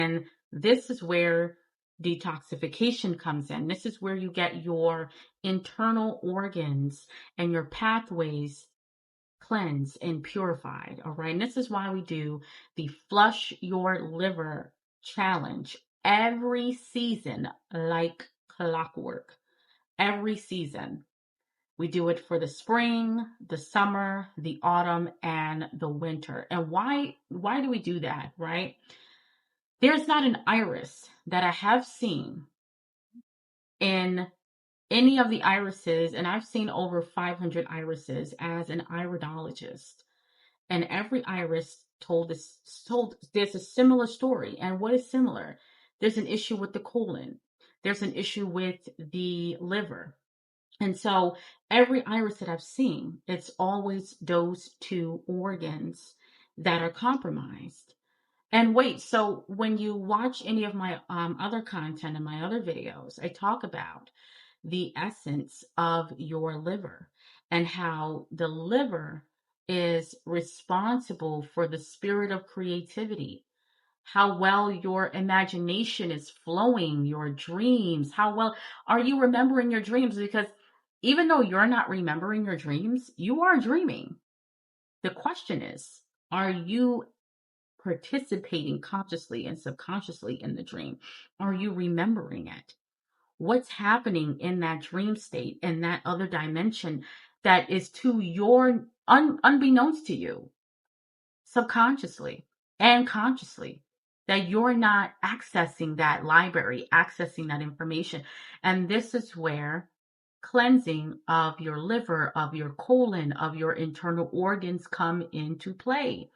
And this is where detoxification comes in. This is where you get your internal organs and your pathways cleansed and purified. All right. And this is why we do the Flush Your Liver challenge every season, like clockwork. Every season. We do it for the spring, the summer, the autumn, and the winter. And why do we do that, right? There's not an iris that I have seen in any of the irises, and I've seen over 500 irises as an iridologist. And every iris told there's a similar story. And what is similar? There's an issue with the colon. There's an issue with the liver. And so every iris that I've seen, it's always those two organs that are compromised. And wait, so when you watch any of my other content and my other videos, I talk about the essence of your liver and how the liver is responsible for the spirit of creativity, how well your imagination is flowing, your dreams, how well are you remembering your dreams? Because even though you're not remembering your dreams, you are dreaming. The question is, are you participating consciously and subconsciously in the dream? Are you remembering it? What's happening in that dream state, in that other dimension that is to your unbeknownst to you, subconsciously and consciously, that you're not accessing that library, accessing that information. And this is where cleansing of your liver, of your colon, of your internal organs come into play.